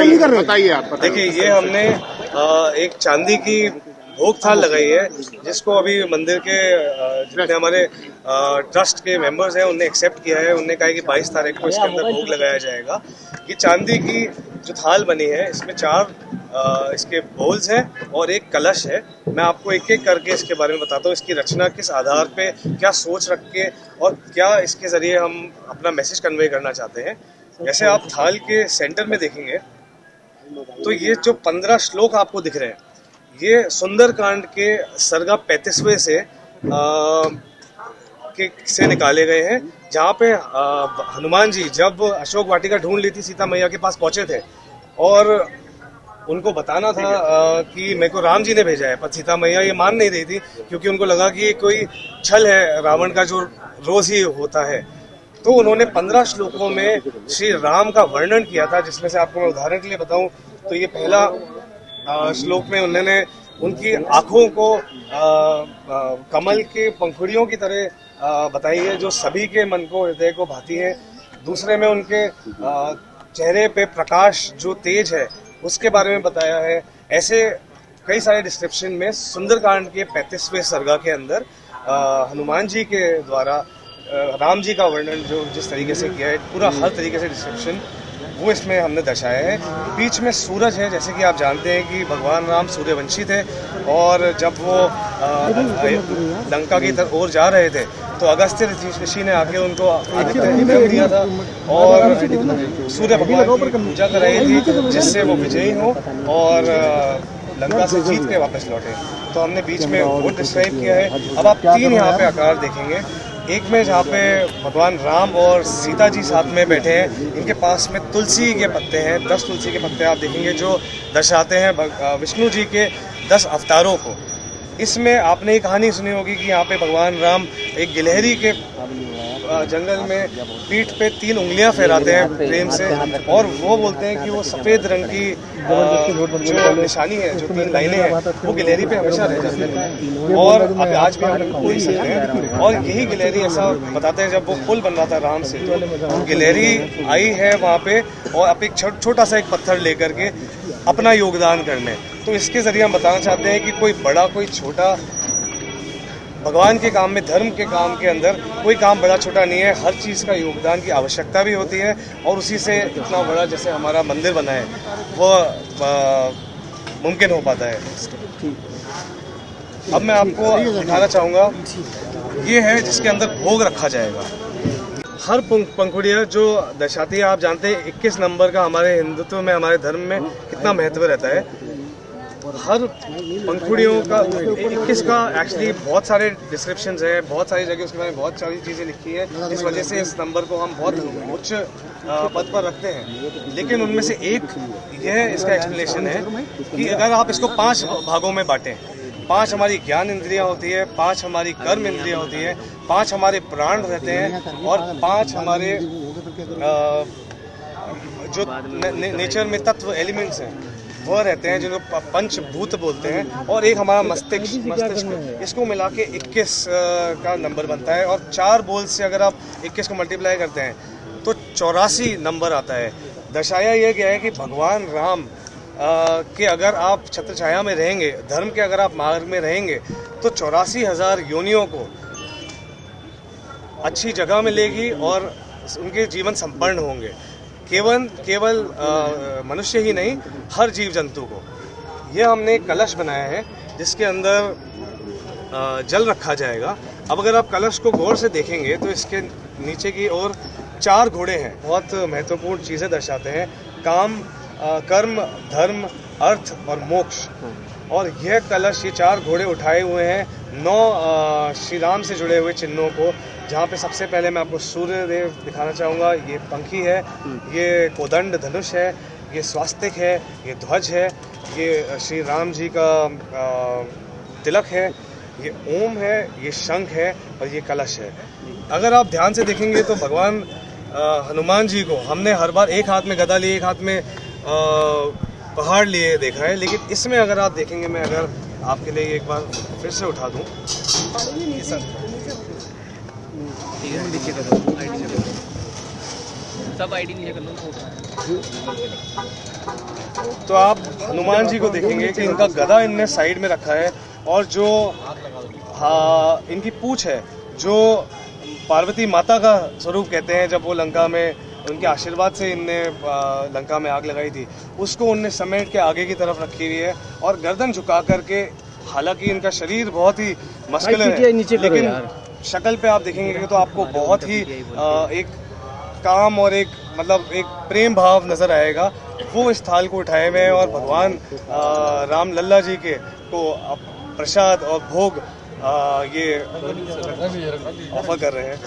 नहीं कर रहे, बताइए आप। देखिए, ये हमने एक चांदी की भोग थाल लगाई है, जिसको अभी मंदिर के जितने हमारे ट्रस्ट के मेंबर्स हैं उनने एक्सेप्ट किया है। उनने कहा है कि 22 तारीख को इसके अंदर भोग लगाया जाएगा। ये चांदी की जो थाल बनी है, इसमें 4 इसके बोल्स हैं और एक कलश है। मैं आपको एक एक करके इसके बारे में बताता हूँ, इसकी रचना किस आधार पे, क्या सोच रख के और क्या इसके जरिए हम अपना मैसेज कन्वे करना चाहते हैं। जैसे आप थाल के सेंटर में देखेंगे तो ये जो 15 श्लोक आपको दिख रहे हैं, ये सुंदरकांड के सर्गा 35वें से निकाले गए हैं, जहाँ पे हनुमान जी जब अशोक वाटिका ढूंढ ली थी, सीता मैया के पास पहुंचे थे और उनको बताना था कि मेरे को राम जी ने भेजा है, पर सीता मैया ये मान नहीं रही थी, क्योंकि उनको लगा कि ये कोई छल है रावण का जो रोज ही होता है। तो उन्होंने 15 श्लोकों में श्री राम का वर्णन किया था, जिसमें से आपको मैं उदाहरण के लिए बताऊं तो ये पहला श्लोक में उन्होंने उनकी आंखों को कमल के पंखुड़ियों की तरह बताई है, जो सभी के मन को, हृदय को भाती है। दूसरे में उनके चेहरे पे प्रकाश जो तेज है उसके बारे में बताया है। ऐसे कई सारे डिस्क्रिप्शन में सुंदरकांड के 35वें सर्गा के अंदर हनुमान जी के द्वारा राम जी का वर्णन जो जिस तरीके से किया है, पूरा हर तरीके से डिस्क्रिप्शन वो इसमें हमने दर्शाया है। बीच में सूरज है, जैसे कि आप जानते हैं कि भगवान राम सूर्यवंशी थे और जब वो लंका की तरफ ओर जा रहे थे तो अगस्त्य ऋषि ने आके उनको आदित्य दिया था और सूर्य भगवान की पूजा कराई थी, जिससे वो विजयी हो और लंका से जीत के वापस लौटे। तो हमने बीच में वो डिस्क्राइब किया है। अब आप 3 यहाँ पे आकार देखेंगे, एक में जहाँ पे भगवान राम और सीता जी साथ में बैठे हैं, इनके पास में तुलसी के पत्ते हैं, 10 तुलसी के पत्ते आप देखेंगे जो दर्शाते हैं विष्णु जी के 10 अवतारों को। इसमें आपने एक कहानी सुनी होगी कि यहाँ पे भगवान राम एक गिलहरी के जंगल में पीठ पे 3 उंगलियां फहराते हैं प्रेम से, और वो बोलते हैं कि वो सफेद रंग की जो निशानी है, जो 3 लाइनें हैं, वो गिलहरी पे हमेशा रह जाती है और अब आज भी हम लोग देख सकते हैं। और यही गिलहरी, ऐसा बताते हैं, जब वो पुल बन रहा था राम से, तो गिलहरी आई है वहाँ पे और अब एक छोटा सा एक पत्थर लेकर के अपना योगदान करने। तो इसके जरिए हम बताना चाहते हैं कि कोई बड़ा कोई छोटा, भगवान के काम में, धर्म के काम के अंदर कोई काम बड़ा छोटा नहीं है। हर चीज़ का योगदान की आवश्यकता भी होती है और उसी से इतना बड़ा जैसे हमारा मंदिर बना है वो मुमकिन हो पाता है। अब मैं आपको दिखाना चाहूँगा, ये है जिसके अंदर भोग रखा जाएगा। हर पंखुड़ियाँ जो दर्शाती है, आप जानते हैं 21 नंबर का हमारे हिंदुत्व में, हमारे धर्म में कितना महत्व रहता है। हर पंखुड़ियों का 21 का एक्चुअली बहुत सारे डिस्क्रिप्शंस हैं, बहुत सारी जगह उसके बारे में बहुत सारी चीज़ें लिखी है। इस वजह से इस नंबर को हम बहुत उच्च पद पर रखते हैं। लेकिन उनमें से एक यह इसका एक्सप्लेनेशन है कि अगर आप इसको 5 भागों में बांटें, 5 हमारी ज्ञान इंद्रियां होती है, 5 हमारी कर्म इंद्रियां होती है, 5 हमारे प्राण रहते हैं और 5 हमारे जो नेचर में तत्व एलिमेंट्स हैं वह रहते हैं, जिनको पंचभूत बोलते हैं, और एक हमारा मस्तिष्क। इसको मिला के 21 का नंबर बनता है। और 4 बोल से अगर आप 21 को मल्टीप्लाई करते हैं तो 84 नंबर आता है। दर्शाया यह गया है कि भगवान राम कि अगर आप छत्र छाया में रहेंगे, धर्म के अगर आप मार्ग में रहेंगे, तो 84,000 योनियों को अच्छी जगह मिलेगी और उनके जीवन संपन्न होंगे। केवल मनुष्य ही नहीं, हर जीव जंतु को। यह हमने एक कलश बनाया है जिसके अंदर जल रखा जाएगा। अब अगर आप कलश को गौर से देखेंगे तो इसके नीचे की ओर 4 घोड़े हैं, बहुत महत्वपूर्ण चीज़ें दर्शाते हैं, काम, कर्म, धर्म, अर्थ और मोक्ष। और यह कलश, ये 4 घोड़े उठाए हुए हैं 9 श्री राम से जुड़े हुए चिन्हों को, जहाँ पे सबसे पहले मैं आपको सूर्य देव दिखाना चाहूँगा। ये पंखी है, ये कोदंड धनुष है, ये स्वास्तिक है, ये ध्वज है, ये श्री राम जी का तिलक है, ये ओम है, ये शंख है और ये कलश है। अगर आप ध्यान से देखेंगे तो भगवान हनुमान जी को हमने हर बार एक हाथ में गदा लिए, एक हाथ में पहाड़ लिए देखा है, लेकिन इसमें अगर आप देखेंगे, मैं अगर आपके लिए एक बार फिर से उठा दूं, सब आईडी नीचे कर लो। तो आप हनुमान जी को देखेंगे कि इनका गदा इनने साइड में रखा है और जो इनकी पूंछ है जो पार्वती माता का स्वरूप कहते हैं, जब वो लंका में उनके आशीर्वाद से इनने लंका में आग लगाई थी, उसको उनने समेट के आगे की तरफ रखी हुई है और गर्दन झुका करके। हालांकि इनका शरीर बहुत ही मस्कुलर है, लेकिन शक्ल पे आप देखेंगे तो आपको बहुत ही एक काम और एक मतलब एक प्रेम भाव नजर आएगा। वो इस थाल को उठाए हुए हैं और भगवान राम लल्ला जी के को प्रसाद और भोग ये ऑफर कर रहे हैं।